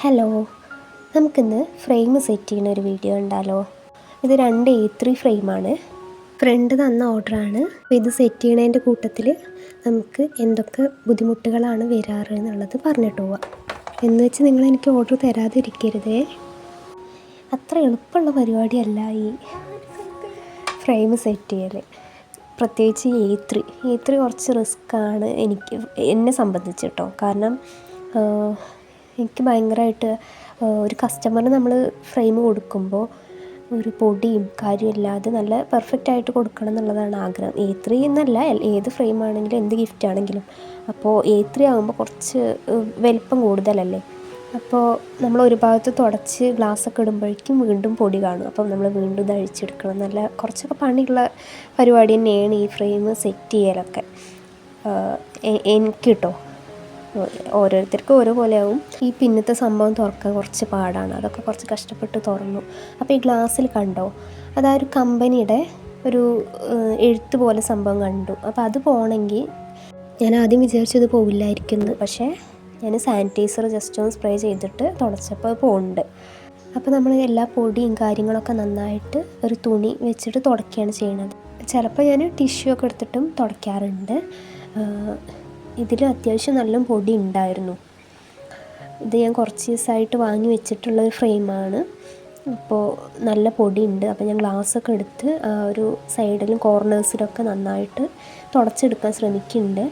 Hello, നമുക്കിന്ന് frame set ചെയ്യുന്ന ഒരു വീഡിയോ ഉണ്ടല്ലോ. ഇത് 2 A3 ഫ്രെയിമാണ്. ഫ്രണ്ട് തന്ന ഓർഡറാണ്. അപ്പോൾ ഇത് സെറ്റ് ചെയ്യണതിൻ്റെ കൂട്ടത്തിൽ നമുക്ക് എന്തൊക്കെ ബുദ്ധിമുട്ടുകളാണ് വരാറ് എന്നുള്ളത് പറഞ്ഞിട്ട് പോവാം. എന്ന് വെച്ച് നിങ്ങൾ എനിക്ക് ഓർഡർ തരാതിരിക്കരുതേ. അത്ര എളുപ്പമുള്ള പരിപാടിയല്ല ഈ ഫ്രെയിം സെറ്റ് ചെയ്യൽ. പ്രത്യേകിച്ച് A3 കുറച്ച് റിസ്ക്കാണ് എന്നെ സംബന്ധിച്ച് കേട്ടോ. കാരണം എനിക്ക് ഭയങ്കരമായിട്ട് ഒരു കസ്റ്റമറിന് നമ്മൾ ഫ്രെയിം കൊടുക്കുമ്പോൾ ഒരു പൊടിയും കാര്യമില്ലാതെ നല്ല പെർഫെക്റ്റായിട്ട് കൊടുക്കണം എന്നുള്ളതാണ് ആഗ്രഹം. A3 എന്നല്ല, ഏത് ഫ്രെയിം ആണെങ്കിലും എന്ത് ഗിഫ്റ്റ് ആണെങ്കിലും. അപ്പോൾ A3 ആകുമ്പോൾ കുറച്ച് വലിപ്പം കൂടുതലല്ലേ. അപ്പോൾ നമ്മൾ ഒരു ഭാഗത്ത് തുടച്ച് ഗ്ലാസ്സൊക്കെ ഇടുമ്പോഴേക്കും വീണ്ടും പൊടി കാണും. അപ്പം നമ്മൾ വീണ്ടും ഇത് അഴിച്ചെടുക്കണം. നല്ല കുറച്ചൊക്കെ പണിയുള്ള പരിപാടി തന്നെയാണ് ഈ ഫ്രെയിം സെറ്റ് ചെയ്യലൊക്കെ. എനിക്ക് കേട്ടോ, ഓരോരുത്തർക്കും ഓരോ പോലെയാവും. ഈ പിന്നത്തെ സംഭവം തുറക്കാൻ കുറച്ച് പാടാണ്. അതൊക്കെ കുറച്ച് കഷ്ടപ്പെട്ട് തുറന്നു. അപ്പോൾ ഈ ഗ്ലാസ്സിൽ കണ്ടോ, അതാ ഒരു കമ്പനിയുടെ ഒരു എഴുത്ത് പോലെ സംഭവം കണ്ടു. അപ്പോൾ അത് പോകണമെങ്കിൽ ഞാൻ ആദ്യം വിചാരിച്ചത് പോവില്ലായിരിക്കുന്നു. പക്ഷേ ഞാൻ സാനിറ്റൈസർ ജസ്റ്റ് ഒന്ന് സ്പ്രേ ചെയ്തിട്ട് തുടച്ചപ്പോൾ അത് പോകുന്നുണ്ട്. അപ്പോൾ നമ്മൾ എല്ലാ പൊടിയും കാര്യങ്ങളൊക്കെ നന്നായിട്ട് ഒരു തുണി വെച്ചിട്ട് തുടയ്ക്കുകയാണ് ചെയ്യുന്നത്. ചിലപ്പോൾ ഞാൻ ടിഷ്യൂ ഒക്കെ എടുത്തിട്ടും തുടയ്ക്കാറുണ്ട്. ഇതിൽ അത്യാവശ്യം നല്ല പൊടി ഉണ്ടായിരുന്നു. ഇത് ഞാൻ കുറച്ച് ദിവസമായിട്ട് വാങ്ങി വെച്ചിട്ടുള്ളൊരു ഫ്രെയിമാണ്. അപ്പോൾ നല്ല പൊടിയുണ്ട്. അപ്പോൾ ഞാൻ ഗ്ലാസ്സൊക്കെ എടുത്ത് ഒരു സൈഡിലും കോർണേഴ്സിലൊക്കെ നന്നായിട്ട് തുടച്ചെടുക്കാൻ ശ്രമിക്കുന്നുണ്ട്.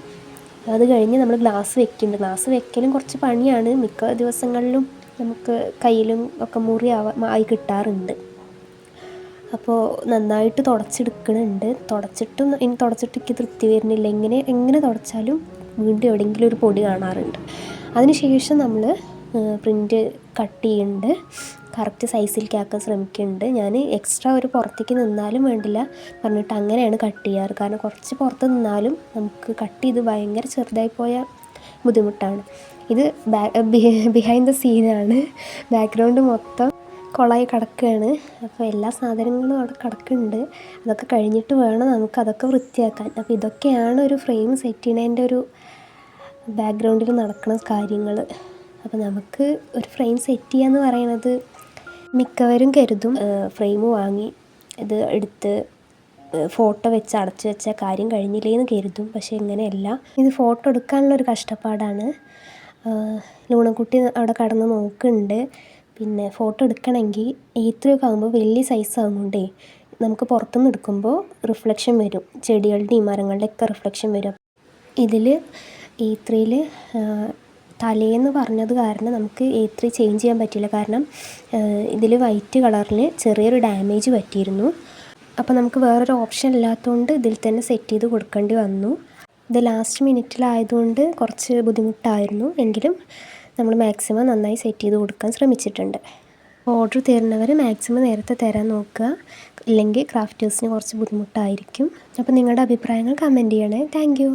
അത് കഴിഞ്ഞ് നമ്മൾ ഗ്ലാസ് വെക്കുന്നുണ്ട്. ഗ്ലാസ് വെക്കലും കുറച്ച് പണിയാണ്. മിക്ക ദിവസങ്ങളിലും നമുക്ക് കയ്യിലും ഒക്കെ ആയി കിട്ടാറുണ്ട്. അപ്പോൾ നന്നായിട്ട് തുടച്ചെടുക്കുന്നുണ്ട്. തുടച്ചിട്ട് എനിക്ക് തൃപ്തി വരുന്നില്ല. എങ്ങനെ തുടച്ചാലും വീണ്ടും എവിടെയെങ്കിലും ഒരു പൊടി കാണാറുണ്ട്. അതിനുശേഷം നമ്മൾ പ്രിൻ്റ് കട്ട് ചെയ്യുന്നുണ്ട്. കറക്റ്റ് സൈസിലേക്ക് ആക്കാൻ ശ്രമിക്കുന്നുണ്ട്. ഞാൻ എക്സ്ട്രാ ഒരു പുറത്തേക്ക് നിന്നാലും വേണ്ടില്ല പറഞ്ഞിട്ട് അങ്ങനെയാണ് കട്ട് ചെയ്യാറ്. കാരണം കുറച്ച് പുറത്ത് നിന്നാലും നമുക്ക് കട്ട് ചെയ്ത് ഭയങ്കര ചെറുതായി പോയാൽ ബുദ്ധിമുട്ടാണ്. ഇത് ബിഹൈൻഡ് ദ സീനാണ്. ബാക്ക്ഗ്രൗണ്ട് മൊത്തം കുളമായി കിടക്കുകയാണ്. അപ്പോൾ എല്ലാ സാധനങ്ങളും അവിടെ കിടക്കുന്നുണ്ട്. അതൊക്കെ കഴിഞ്ഞിട്ട് വേണം നമുക്കതൊക്കെ വൃത്തിയാക്കാൻ. അപ്പോൾ ഇതൊക്കെയാണ് ഒരു ഫ്രെയിം സെറ്റ് ചെയ്യുന്നതിൻ്റെ ഒരു ബാക്ക്ഗ്രൗണ്ടിൽ നടക്കുന്ന കാര്യങ്ങൾ. അപ്പോൾ നമുക്ക് ഒരു ഫ്രെയിം സെറ്റ് ചെയ്യുക എന്ന് പറയുന്നത് മിക്കവരും കരുതും ഫ്രെയിം വാങ്ങി ഇത് എടുത്ത് ഫോട്ടോ വെച്ച് അടച്ചു വെച്ച കാര്യം കഴിഞ്ഞില്ലേ എന്ന് കരുതും. പക്ഷേ ഇങ്ങനെയല്ല. ഇത് ഫോട്ടോ എടുക്കാനുള്ളൊരു കഷ്ടപ്പാടാണ്. ലൂണക്കുട്ടി അവിടെ കടന്ന് നോക്കുന്നുണ്ട്. പിന്നെ ഫോട്ടോ എടുക്കണമെങ്കിൽ A3 ഒക്കെ ആകുമ്പോൾ വലിയ സൈസ് ആകുമ്പോണ്ടേ നമുക്ക് പുറത്തുനിന്ന് എടുക്കുമ്പോൾ റിഫ്ലക്ഷൻ വരും. ചെടികളുടെയും മരങ്ങളുടെയൊക്കെ റിഫ്ലക്ഷൻ വരും. ഇതിൽ A3 തലേന്ന് പറഞ്ഞത് കാരണം നമുക്ക് A3 ചേഞ്ച് ചെയ്യാൻ പറ്റില്ല. കാരണം ഇതിൽ വൈറ്റ് കളറിൽ ചെറിയൊരു ഡാമേജ് പറ്റിയിരുന്നു. അപ്പോൾ നമുക്ക് വേറൊരു ഓപ്ഷൻ ഇല്ലാത്തതുകൊണ്ട് ഇതിൽ തന്നെ സെറ്റ് ചെയ്ത് കൊടുക്കേണ്ടി വന്നു. ഇത് ലാസ്റ്റ് മിനിറ്റിലായതുകൊണ്ട് കുറച്ച് ബുദ്ധിമുട്ടായിരുന്നു. എങ്കിലും നമ്മൾ മാക്സിമം നന്നായി സെറ്റ് ചെയ്ത് കൊടുക്കാൻ ശ്രമിച്ചിട്ടുണ്ട്. ഓർഡർ തരുന്നവർ മാക്സിമം നേരത്തെ തരാൻ നോക്കുക. ഇല്ലെങ്കിൽ ക്രാഫ്റ്റേഴ്സിന് കുറച്ച് ബുദ്ധിമുട്ടായിരിക്കും. അപ്പോൾ നിങ്ങളുടെ അഭിപ്രായങ്ങൾ കമൻറ്റ് ചെയ്യണേ. Thank you.